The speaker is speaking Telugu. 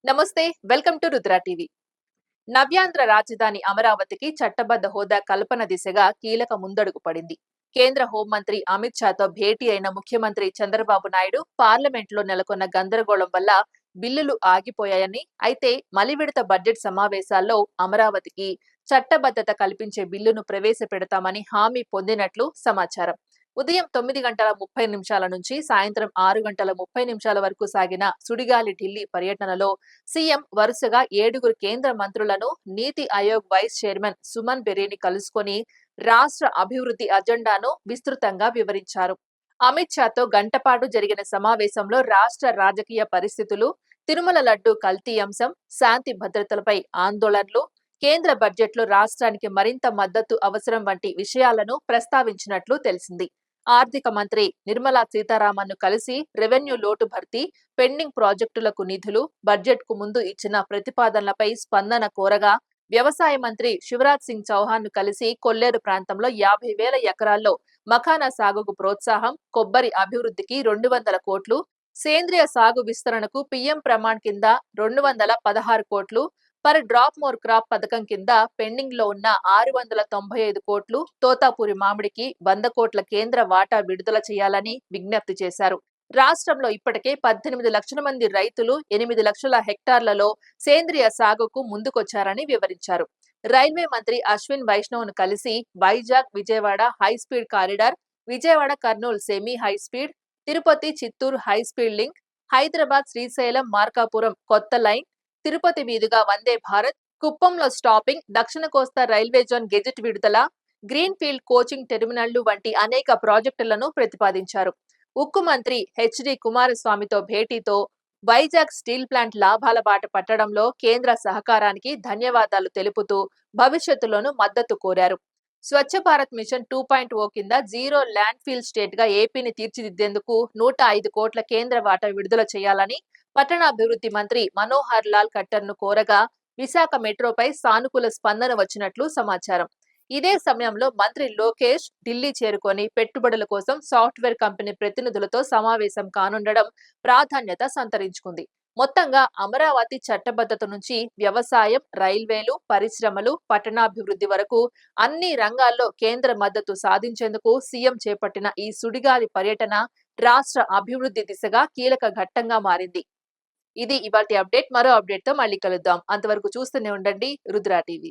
నమస్తే, వెల్కమ్ టు రుద్ర టీవీ. నవ్యాంధ్ర రాజధాని అమరావతికి చట్టబద్ధ హోదా కల్పన దిశగా కీలక ముందడుగు పడింది. కేంద్ర హోంమంత్రి అమిత్ షాతో భేటీ అయిన ముఖ్యమంత్రి చంద్రబాబు నాయుడు పార్లమెంట్లో నెలకొన్న గందరగోళం వల్ల బిల్లులు ఆగిపోయాయని, అయితే మలివిడత బడ్జెట్ సమావేశాల్లో అమరావతికి చట్టబద్ధత కల్పించే బిల్లును ప్రవేశపెడతామని హామీ పొందినట్లు సమాచారం. ఉదయం 9:30 నుంచి సాయంత్రం 6:30 వరకు సాగిన సుడిగాలి ఢిల్లీ పర్యటనలో సీఎం వరుసగా 7 కేంద్ర మంత్రులను, నీతి ఆయోగ్ వైస్ చైర్మన్ సుమన్ బెరీని కలుసుకొని రాష్ట్ర అభివృద్ధి అజెండాను విస్తృతంగా వివరించారు. అమిత్ షాతో గంటపాటు జరిగిన సమావేశంలో రాష్ట్ర రాజకీయ పరిస్థితులు, తిరుమల లడ్డు కల్తీ అంశం, శాంతి భద్రతలపై ఆందోళనలు, కేంద్ర బడ్జెట్లో రాష్ట్రానికి మరింత మద్దతు అవసరం వంటి విషయాలను ప్రస్తావించినట్లు తెలిసింది. ఆర్థిక మంత్రి నిర్మలా సీతారామన్ను కలిసి రెవెన్యూ లోటు భర్తీ, పెండింగ్ ప్రాజెక్టులకు నిధులు, బడ్జెట్ కు ముందు ఇచ్చిన ప్రతిపాదనలపై స్పందన కోరగా, వ్యవసాయ మంత్రి శివరాజ్ సింగ్ చౌహాన్ ను కలిసి కొల్లేరు ప్రాంతంలో 50,000 ఎకరాల్లో మఖానా సాగుకు ప్రోత్సాహం, కొబ్బరి అభివృద్ధికి 200 కోట్లు, సేంద్రియ సాగు విస్తరణకు పీఎం ప్రమాణ్ కింద 216 కోట్లు, పర్ డ్రాప్ మోర్ క్రాప్ పథకం కింద పెండింగ్ లో ఉన్న 695 కోట్లు, తోతాపూరి మామిడికి 100 కోట్ల కేంద్ర వాటా విడుదల చేయాలని విజ్ఞప్తి చేశారు. రాష్ట్రంలో ఇప్పటికే 18 లక్షల మంది రైతులు 8 లక్షల హెక్టార్లలో సేంద్రియ సాగుకు ముందుకొచ్చారని వివరించారు. రైల్వే మంత్రి అశ్విన్ వైష్ణవ్ ను కలిసి Vizag Vijayawada high speed corridor, Vijayawada Kurnool semi high speed, Tirupati Chittoor high speed link, Hyderabad Srisailam Markapuram కొత్త లైన్, తిరుపతి మీదుగా వందే భారత్, కుప్పంలో స్టాపింగ్, దక్షిణ కోస్తా రైల్వే జోన్ గెజెట్ విడుదల, గ్రీన్ ఫీల్డ్ కోచింగ్ టెర్మినళ్లు వంటి అనేక ప్రాజెక్టులను ప్రతిపాదించారు. ఉక్కు మంత్రి హెచ్డి కుమారస్వామితో భేటీతో వైజాగ్ స్టీల్ ప్లాంట్ లాభాల బాట పట్టడంలో కేంద్ర సహకారానికి ధన్యవాదాలు తెలుపుతూ భవిష్యత్తులోనూ మద్దతు కోరారు. స్వచ్ఛ భారత్ మిషన్ 2.0 కింద జీరో ల్యాండ్ ఫీల్ స్టేట్ గా ఏపీని తీర్చిదిద్దేందుకు 105 కోట్ల కేంద్ర వాటా విడుదల చేయాలని పట్టణాభివృద్ధి మంత్రి మనోహర్ లాల్ ఖట్టర్ ను కోరగా, విశాఖ మెట్రోపై సానుకూల స్పందన వచ్చినట్లు సమాచారం. ఇదే సమయంలో మంత్రి లోకేష్ ఢిల్లీ చేరుకొని పెట్టుబడుల కోసం సాఫ్ట్వేర్ కంపెనీ ప్రతినిధులతో సమావేశం కానుండడం ప్రాధాన్యత సంతరించుకుంది. మొత్తంగా అమరావతి చట్టబద్ధత నుంచి వ్యవసాయం, రైల్వేలు, పరిశ్రమలు, పట్టణాభివృద్ధి వరకు అన్ని రంగాల్లో కేంద్ర మద్దతు సాధించేందుకు సీఎం చేపట్టిన ఈ సుడిగాలి పర్యటన రాష్ట్ర అభివృద్ధి దిశగా కీలక ఘట్టంగా మారింది. ఇది ఇవాల్టి అప్డేట్. మరో అప్డేట్ తో మళ్ళీ కలుద్దాం. అంతవరకు చూస్తూనే ఉండండి రుద్ర టీవీ.